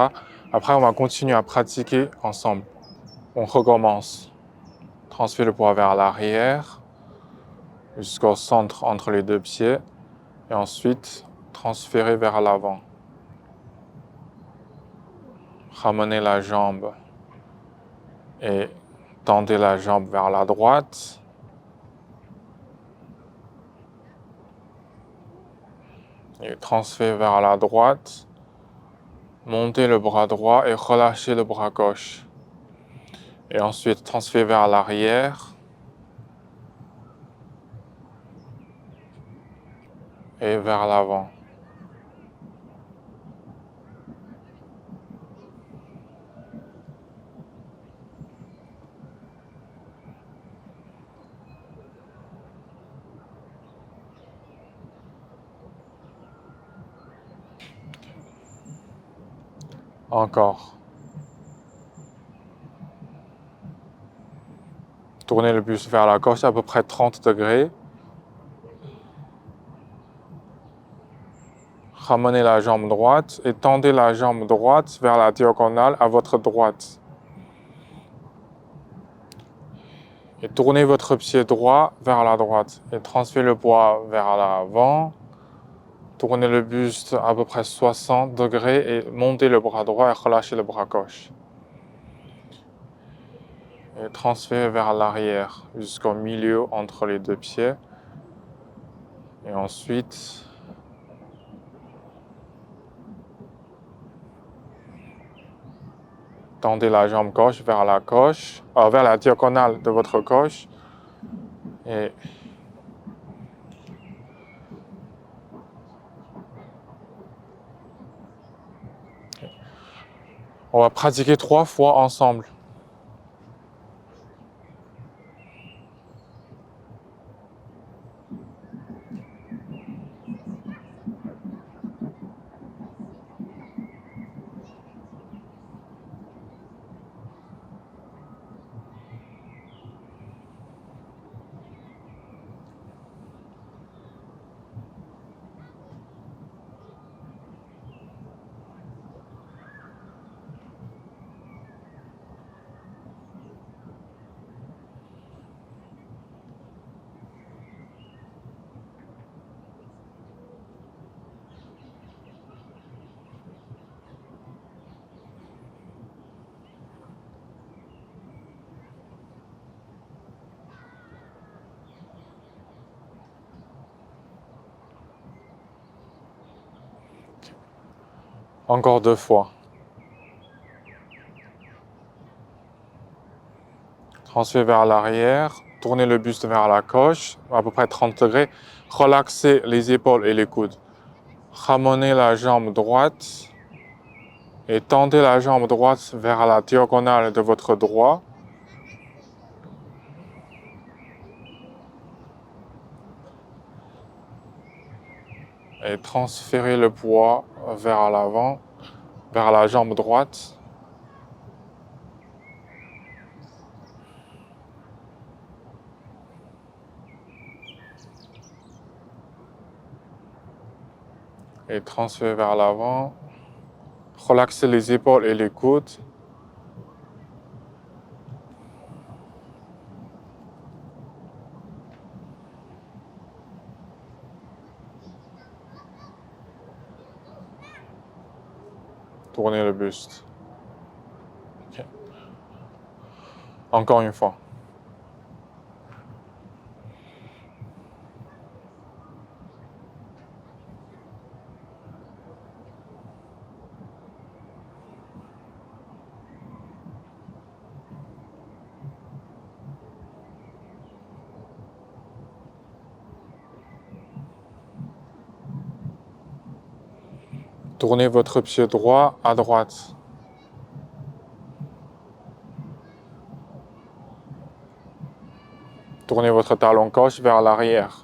Après on va continuer à pratiquer ensemble. On recommence. Transfère le poids vers l'arrière, jusqu'au centre entre les deux pieds. Et ensuite, transférer vers l'avant. Ramenez la jambe et tendez la jambe vers la droite. Et transfert vers la droite. Montez le bras droit et relâchez le bras gauche. Et ensuite, transfert vers l'arrière. Et vers l'avant. Encore. Tournez le buste vers la gauche à peu près 30 degrés. Ramenez la jambe droite et tendez la jambe droite vers la diagonale à votre droite. Et tournez votre pied droit vers la droite et transférez le poids vers l'avant. Tournez le buste à peu près 60 degrés et montez le bras droit et relâchez le bras gauche. Et transférez vers l'arrière jusqu'au milieu entre les deux pieds. Et ensuite, tendez la jambe gauche vers vers la diagonale de votre gauche. Et on va pratiquer 3 fois ensemble. Encore 2 fois. Transférez vers l'arrière, tournez le buste vers la gauche, à peu près 30 degrés. Relaxez les épaules et les coudes. Ramenez la jambe droite et tendez la jambe droite vers la diagonale de votre droit. Et transférez le poids vers l'avant, vers la jambe droite. Et transférez vers l'avant. Relaxez les épaules et les coudes. Tournez le buste. Okay. Encore une fois. Tournez votre pied droit à droite. Tournez votre talon gauche vers l'arrière.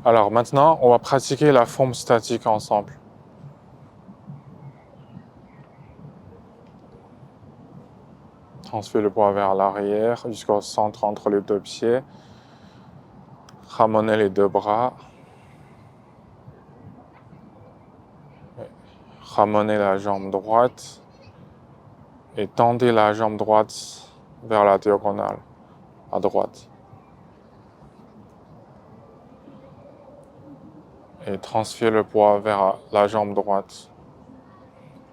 Alors maintenant, on va pratiquer la forme statique ensemble. Transférez le poids vers l'arrière jusqu'au centre entre les deux pieds. Ramenez les deux bras. Ramenez la jambe droite et tendez la jambe droite vers la diagonale à droite. Et transférez le poids vers la jambe droite.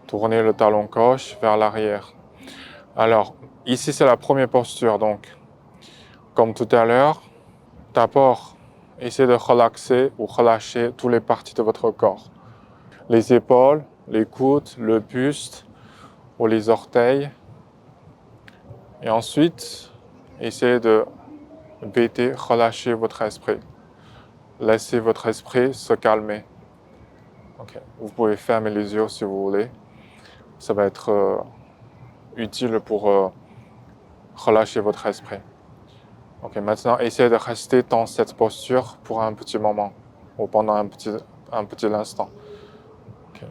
Tournez le talon gauche vers l'arrière. Alors, ici c'est la première posture, donc comme tout à l'heure, d'abord, essayez de relaxer ou relâcher toutes les parties de votre corps. Les épaules, les coudes, le buste ou les orteils. Et ensuite, essayez de baisser, relâcher votre esprit. Laissez votre esprit se calmer. Okay. Vous pouvez fermer les yeux si vous voulez. Ça va être utile pour relâcher votre esprit. Ok, maintenant, essayez de rester dans cette posture pour un petit moment ou pendant un petit instant. Okay.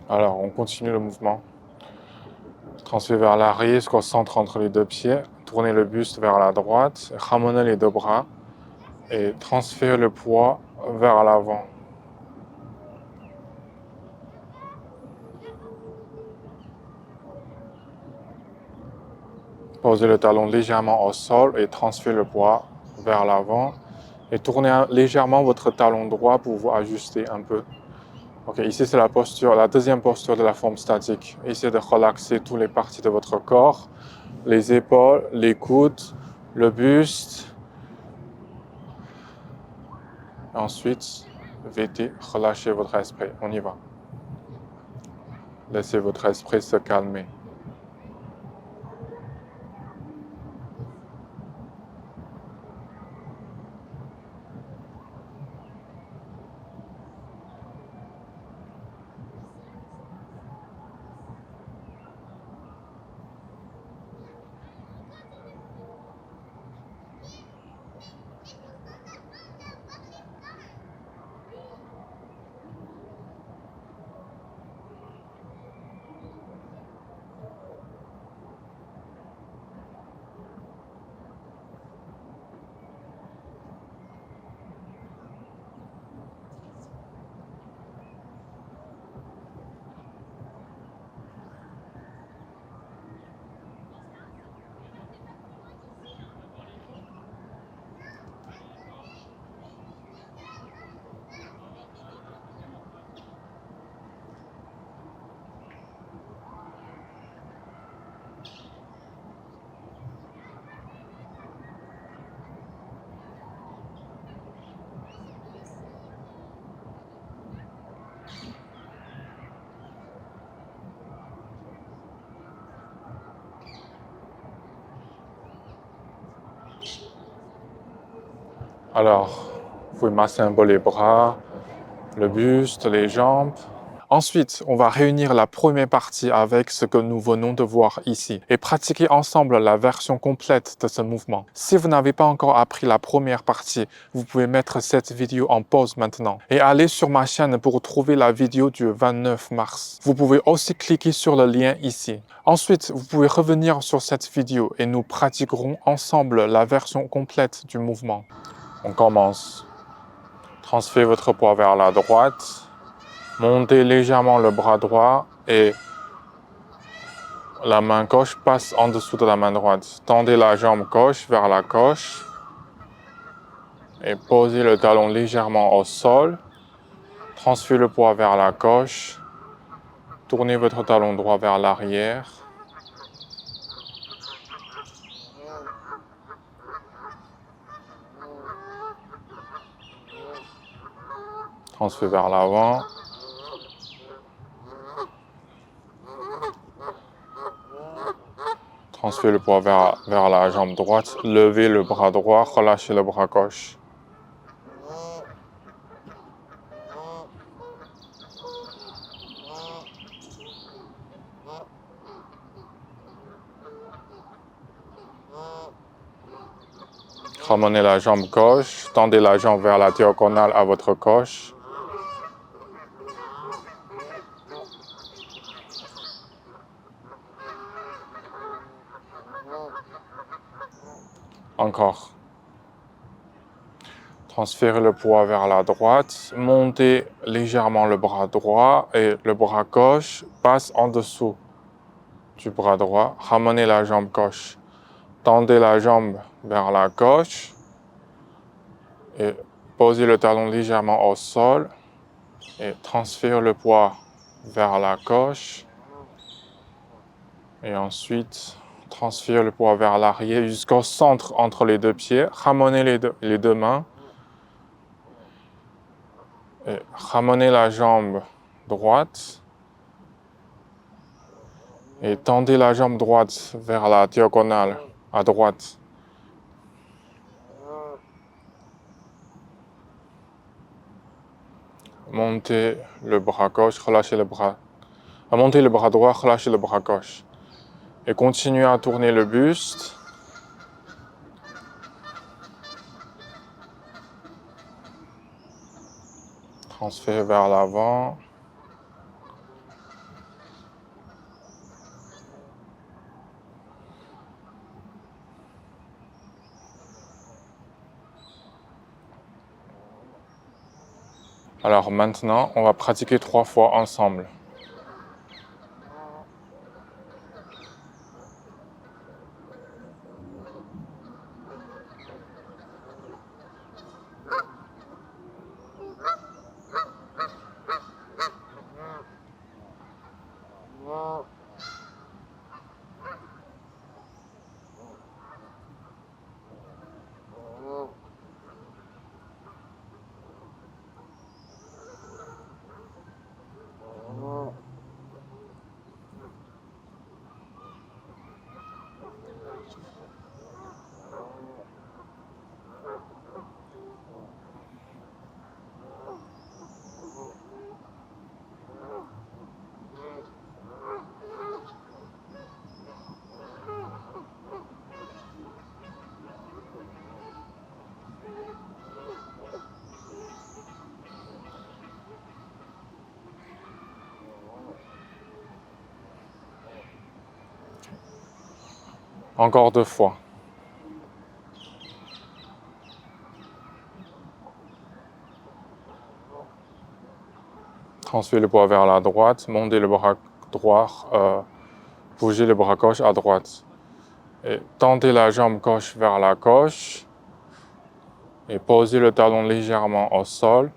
Alors, on continue le mouvement. Transférez vers l'arrière jusqu'au centre entre les deux pieds. Tournez le buste vers la droite. Ramenez les deux bras. Et transférez le poids vers l'avant. Posez le talon légèrement au sol et transférez le poids vers l'avant. Et tournez légèrement votre talon droit pour vous ajuster un peu. Ok, ici c'est la posture, la deuxième posture de la forme statique. Essayez de relaxer toutes les parties de votre corps, les épaules, les coudes, le buste. Ensuite, vêtez, relâchez votre esprit. On y va. Laissez votre esprit se calmer. Alors, vous pouvez masser un peu les bras, le buste, les jambes. Ensuite, on va réunir la première partie avec ce que nous venons de voir ici et pratiquer ensemble la version complète de ce mouvement. Si vous n'avez pas encore appris la première partie, vous pouvez mettre cette vidéo en pause maintenant et aller sur ma chaîne pour trouver la vidéo du 29 mars. Vous pouvez aussi cliquer sur le lien ici. Ensuite, vous pouvez revenir sur cette vidéo et nous pratiquerons ensemble la version complète du mouvement. On commence. Transférez votre poids vers la droite. Montez légèrement le bras droit et la main gauche passe en dessous de la main droite. Tendez la jambe gauche vers la gauche et posez le talon légèrement au sol. Transférez le poids vers la gauche. Tournez votre talon droit vers l'arrière. Transférez vers l'avant. Transférez le poids vers la jambe droite. Levez le bras droit, relâchez le bras gauche. Ramenez la jambe gauche, tendez la jambe vers la diagonale à votre gauche. Encore. Transférez le poids vers la droite, montez légèrement le bras droit et le bras gauche passe en dessous du bras droit. Ramenez la jambe gauche. Tendez la jambe vers la gauche et posez le talon légèrement au sol et transférez le poids vers la gauche. Et ensuite, transférez le poids vers l'arrière jusqu'au centre entre les deux pieds. Ramenez les deux mains. Et ramenez la jambe droite. Et tendez la jambe droite vers la diagonale à droite. Montez le bras gauche, relâchez le bras. Montez le bras droit, relâchez le bras gauche. Et continuez à tourner le buste. Transférez vers l'avant. Alors maintenant, on va pratiquer 3 fois ensemble. Encore 2 fois. Transférez le poids vers la droite, montez le bras droit, bougez le bras gauche à droite. Et tendez la jambe gauche vers la gauche et posez le talon légèrement au sol.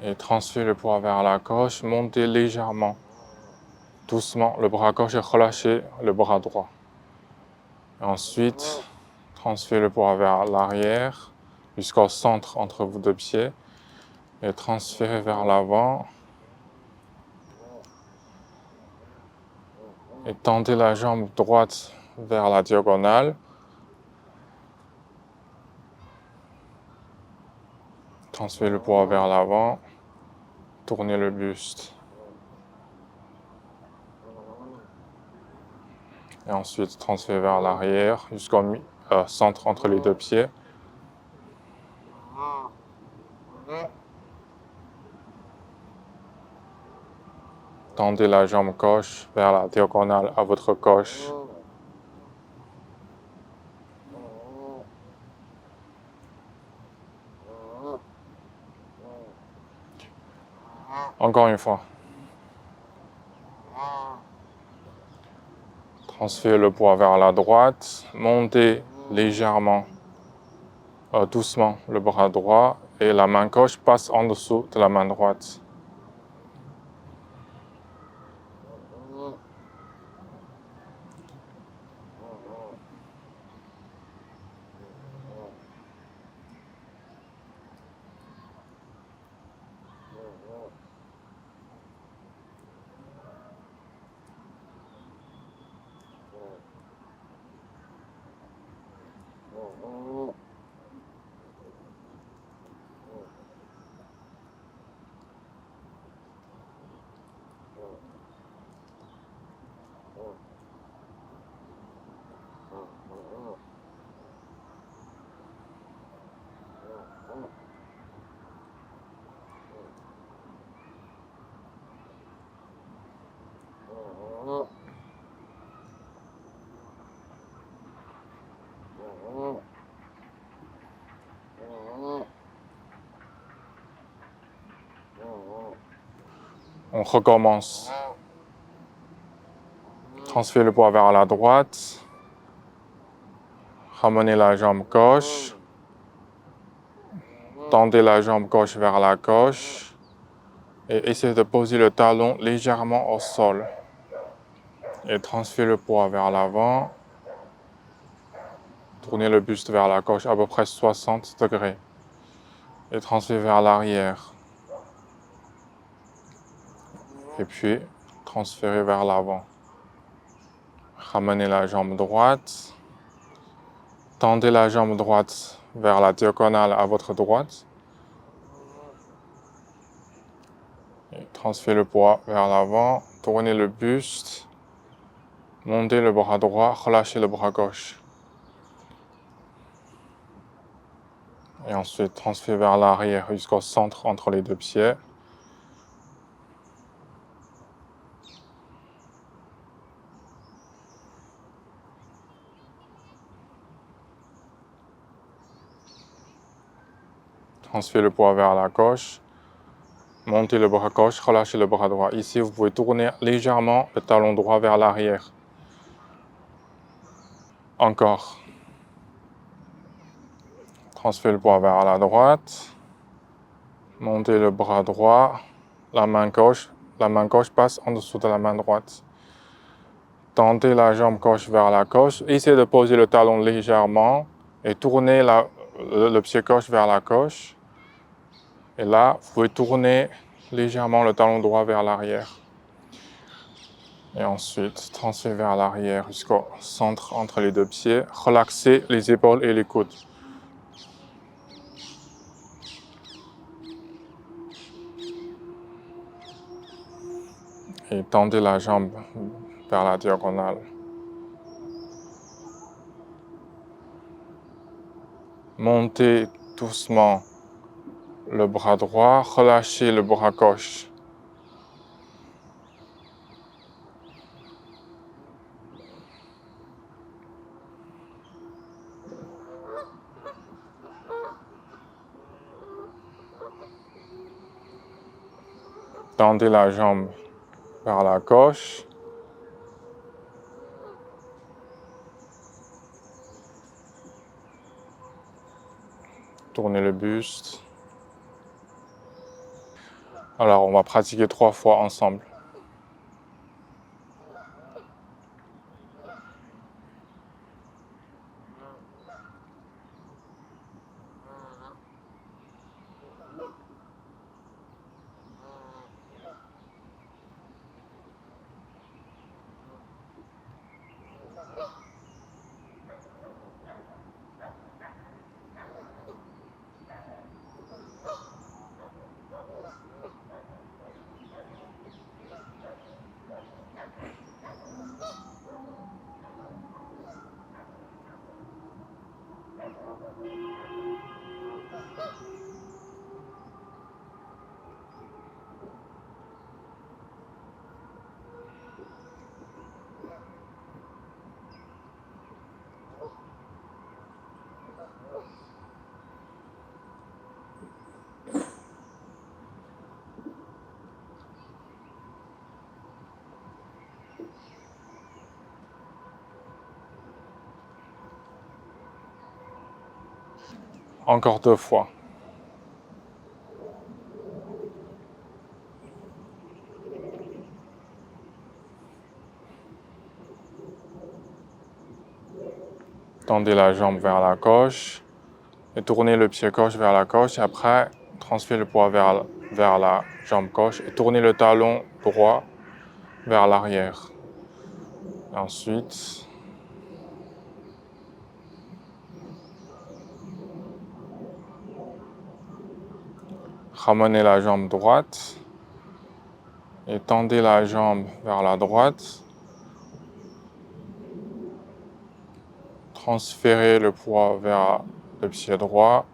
Et transférez le poids vers la gauche, montez légèrement, doucement le bras gauche et relâchez le bras droit. Et ensuite, transférez le poids vers l'arrière jusqu'au centre entre vos deux pieds et transférez vers l'avant. Et tendez la jambe droite vers la diagonale. Transférez le poids vers l'avant. Tournez le buste. Et ensuite, transférez vers l'arrière jusqu'au centre entre les deux pieds. Tendez la jambe gauche vers la diagonale à votre gauche. Encore une fois. Transférez le poids vers la droite. Montez légèrement, doucement le bras droit et la main gauche passe en dessous de la main droite. On recommence. Transférez le poids vers la droite. Ramenez la jambe gauche. Tendez la jambe gauche vers la gauche. Et essayez de poser le talon légèrement au sol. Et transférez le poids vers l'avant. Tournez le buste vers la gauche à peu près 60 degrés. Et transférez vers l'arrière. Et puis, transférez vers l'avant. Ramenez la jambe droite. Tendez la jambe droite vers la diagonale à votre droite. Et transférez le poids vers l'avant. Tournez le buste. Montez le bras droit. Relâchez le bras gauche. Et ensuite, transférez vers l'arrière jusqu'au centre entre les deux pieds. Transférez le poids vers la gauche. Montez le bras gauche, relâchez le bras droit. Ici, vous pouvez tourner légèrement le talon droit vers l'arrière. Encore. Transférez le poids vers la droite. Montez le bras droit. La main gauche passe en dessous de la main droite. Tendez la jambe gauche vers la gauche. Essayez de poser le talon légèrement et tournez le pied gauche vers la gauche. Et là, vous pouvez tourner légèrement le talon droit vers l'arrière. Et ensuite, transférez vers l'arrière jusqu'au centre entre les deux pieds. Relaxez les épaules et les coudes. Et tendez la jambe vers la diagonale. Montez doucement le bras droit, relâchez le bras gauche. Tendez la jambe vers la gauche. Tournez le buste. Alors, on va pratiquer 3 fois ensemble. Encore 2 fois. Tendez la jambe vers la gauche et tournez le pied gauche vers la gauche. Et après, transférez le poids vers la jambe gauche et tournez le talon droit vers l'arrière. Ensuite, ramenez la jambe droite et tendez la jambe vers la droite. Transférez le poids vers le pied droit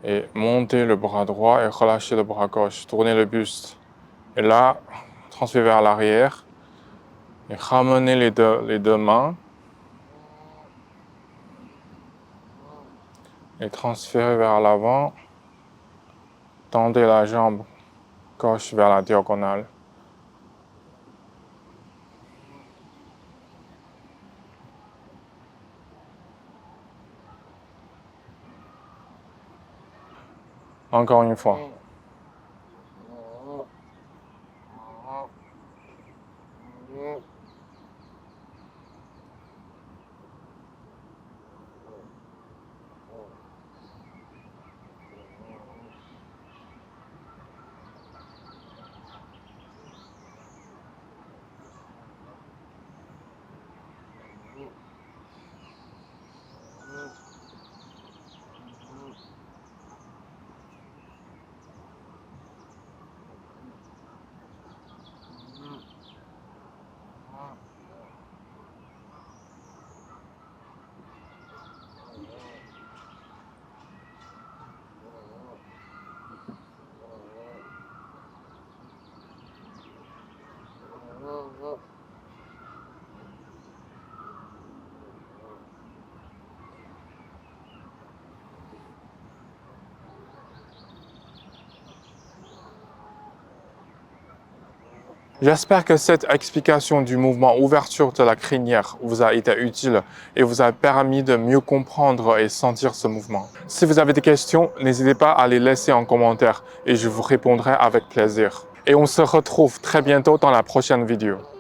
et montez le bras droit et relâchez le bras gauche. Tournez le buste. Et là, transférez vers l'arrière et ramenez les deux mains et transférez vers l'avant. Tendez la jambe gauche vers la diagonale. Encore une fois. J'espère que cette explication du mouvement ouverture de la crinière vous a été utile et vous a permis de mieux comprendre et sentir ce mouvement. Si vous avez des questions, n'hésitez pas à les laisser en commentaire et je vous répondrai avec plaisir. Et on se retrouve très bientôt dans la prochaine vidéo.